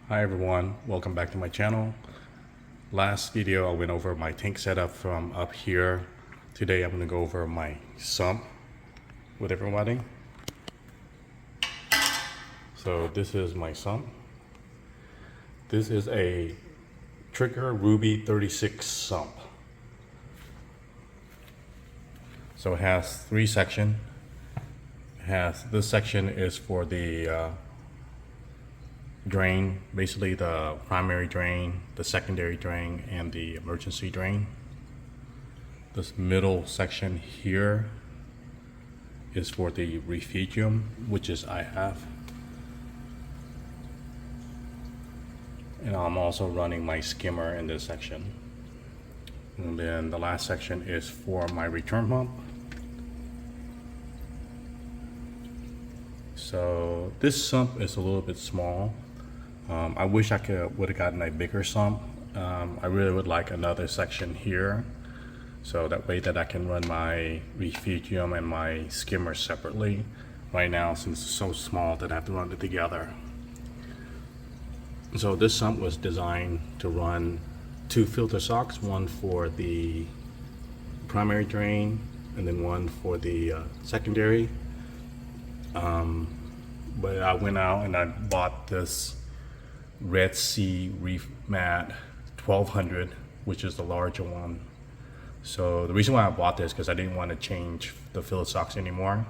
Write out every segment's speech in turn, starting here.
Hi everyone, welcome back to my channel. Last video I went over my tank setup from up here. Today I'm going to go over my sump with everybody. So this is my sump. This is a Trigger Ruby 36 sump. So it has three sections. This section is for the drain, basically the primary drain, the secondary drain, and the emergency drain. This middle section here is for the refugium, which is I have. And I'm also running my skimmer in this section. And then the last section is for my return pump. So this sump is a little bit small. I wish I would have gotten a bigger sump. I really would like another section here, so that way that I can run my refugium and my skimmer separately. Right now, since it's so small that I have to run it together. So this sump was designed to run two filter socks, one for the primary drain and then one for the secondary. But I went out and I bought this Red Sea Reef Mat 1200, which is the larger one. So the reason why I bought this because I didn't want to change the filter socks anymore.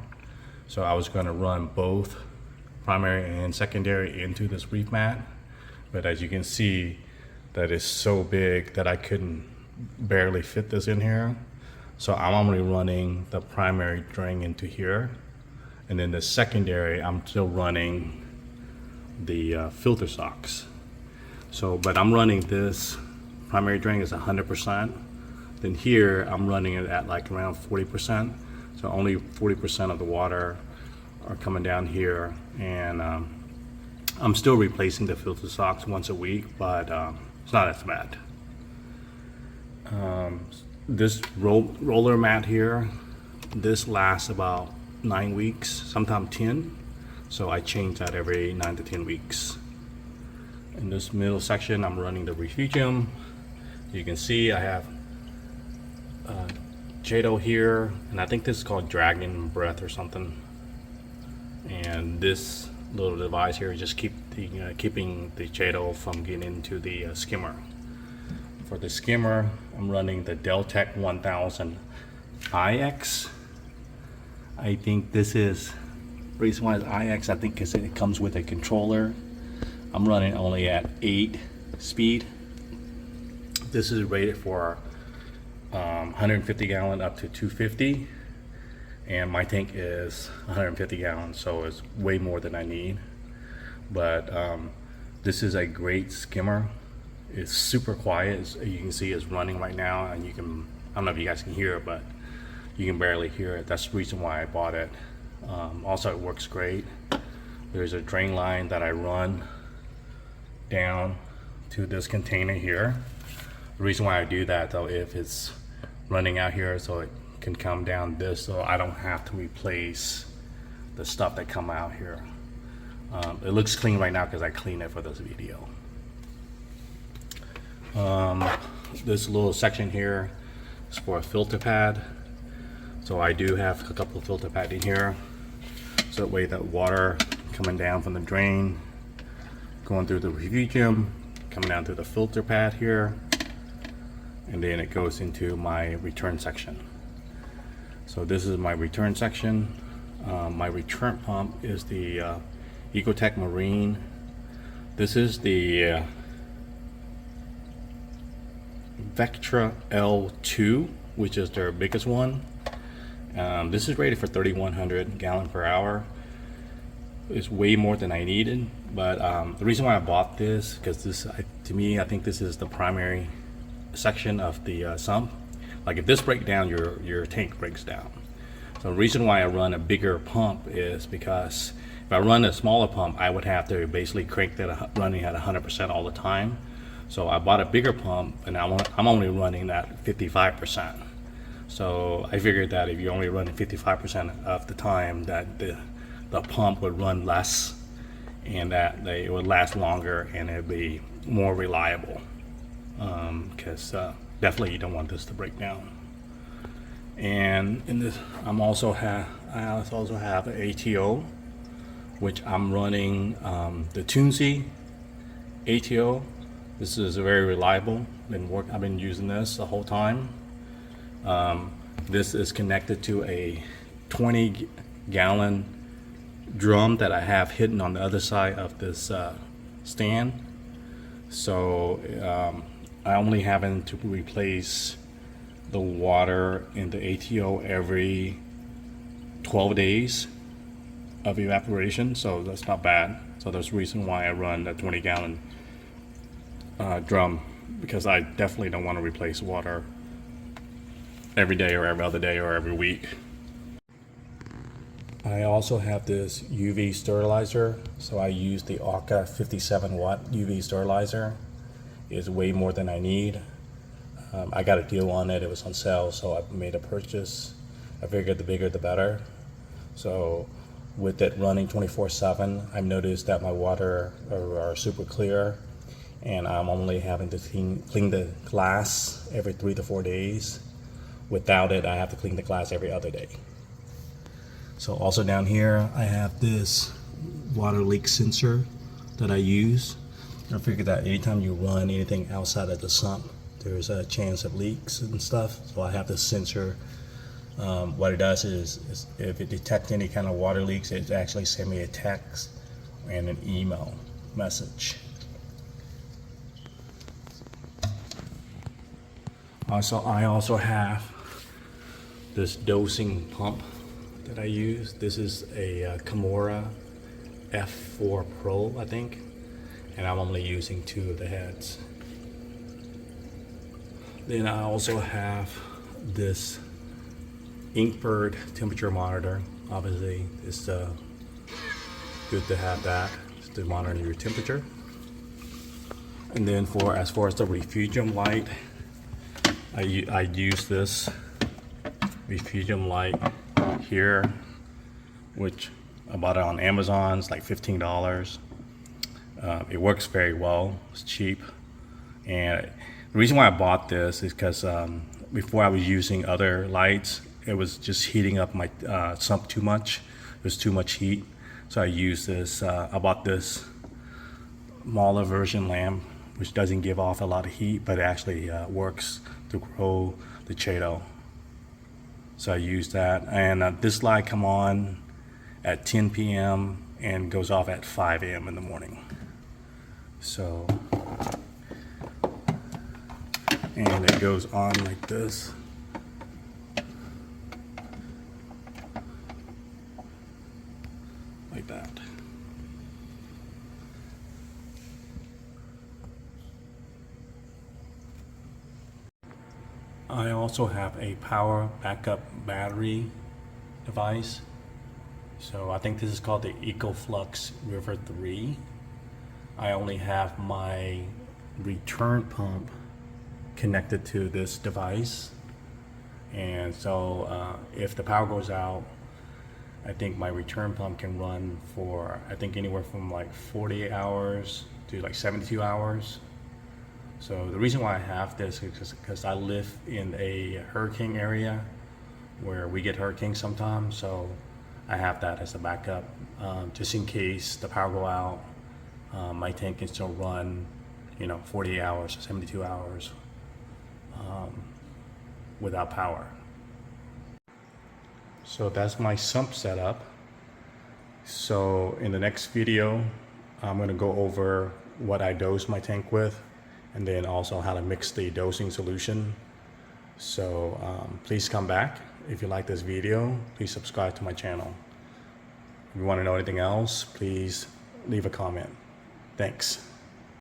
So I was going to run both primary and secondary into this reef mat. But as you can see, that is so big that I couldn't barely fit this in here. So I'm only running the primary drain into here. And then the secondary, I'm still running the filter socks. So, but I'm running this primary drain is 100%. Then here, I'm running it at like around 40%. So only 40% of the water are coming down here. And I'm still replacing the filter socks once a week, but it's not as bad. This roller mat here, this lasts about 9 weeks, sometimes 10. So I change that every 9 to 10 weeks. In this middle section, I'm running the refugium. You can see I have Jado here, and I think this is called Dragon Breath or something. And this little device here is just keeping the Jado from getting into the skimmer. For the skimmer, I'm running the Deltec 1000 IX. I think this is, reason why it's IX, I think because it comes with a controller. I'm running only at 8 speed. This is rated for 150 gallon up to 250. And my tank is 150 gallons, so it's way more than I need. But this is a great skimmer. It's super quiet. As you can see, it's running right now, and you can, I don't know if you guys can hear it, but you can barely hear it. That's the reason why I bought it. Also, it works great. There's a drain line that I run down to this container here. The reason why I do that, though, if it's running out here, so it can come down this, so I don't have to replace the stuff that come out here. It looks clean right now because I cleaned it for this video. This little section here is for a filter pad. So I do have a couple of filter pads in here. So that way that water coming down from the drain, going through the refugium, coming down through the filter pad here, and then it goes into my return section. So this is my return section. My return pump is the Ecotech Marine. This is the Vectra L2, which is their biggest one. This is rated for 3,100 gallon per hour. It's way more than I needed, but the reason why I bought this, because this, to me, I think this is the primary section of the sump. Like if this breaks down, your tank breaks down. So the reason why I run a bigger pump is because if I run a smaller pump, I would have to basically crank that running at 100% all the time. So I bought a bigger pump, and I'm only running at 55%. So I figured that if you're only running 55% of the time, that the pump would run less, and that they would last longer and it'd be more reliable, because definitely you don't want this to break down. And in this, I also have an ATO, which I'm running the Tunzi ATO. This is very reliable. I've been using this the whole time. This is connected to a 20-gallon drum that I have hidden on the other side of this stand. So I only having to replace the water in the ATO every 12 days of evaporation, so that's not bad. So there's a reason why I run the 20-gallon drum, because I definitely don't want to replace water every day or every other day or every week. I also have this UV sterilizer, so I use the Orca 57 watt UV sterilizer. It's way more than I need. I got a deal on it, it was on sale, so I made a purchase. I figured the bigger the better. So with it running 24/7, I've noticed that my water are super clear, and I'm only having to clean the glass every 3 to 4 days. Without it, I have to clean the glass every other day. So also down here, I have this water leak sensor that I use. I figured that anytime you run anything outside of the sump, there's a chance of leaks and stuff. So I have this sensor. What it does is if it detects any kind of water leaks, it actually sends me a text and an email message. I also have this dosing pump that I use. This is a Kimura F4 Pro, I think, and I'm only using 2 of the heads. Then I also have this Inkbird temperature monitor. Obviously, it's good to have that to monitor your temperature. And then as far as the refugium light, I use this refugium light here, which I bought it on Amazon. It's like $15. It works very well. It's cheap, and the reason why I bought this is because before I was using other lights, it was just heating up my sump too much. It was too much heat, so I used this. I bought this smaller version lamp, which doesn't give off a lot of heat, but it actually works to grow the Chaeto. So I use that, and this light come on at 10 p.m. and goes off at 5 a.m. in the morning. So, and it goes on like this. Like that. I also have a power backup battery device. So I think this is called the EcoFlux River 3. I only have my return pump connected to this device. And so if the power goes out, I think my return pump can run for, I think, anywhere from like 48 hours to like 72 hours. So the reason why I have this is because I live in a hurricane area where we get hurricanes sometimes. So I have that as a backup, just in case the power go out. My tank can still run, 48 hours, 72 hours without power. So that's my sump setup. So in the next video, I'm going to go over what I dose my tank with, and then also how to mix the dosing solution. So please come back. If you like this video, please subscribe to my channel. If you want to know anything else, please leave a comment. Thanks.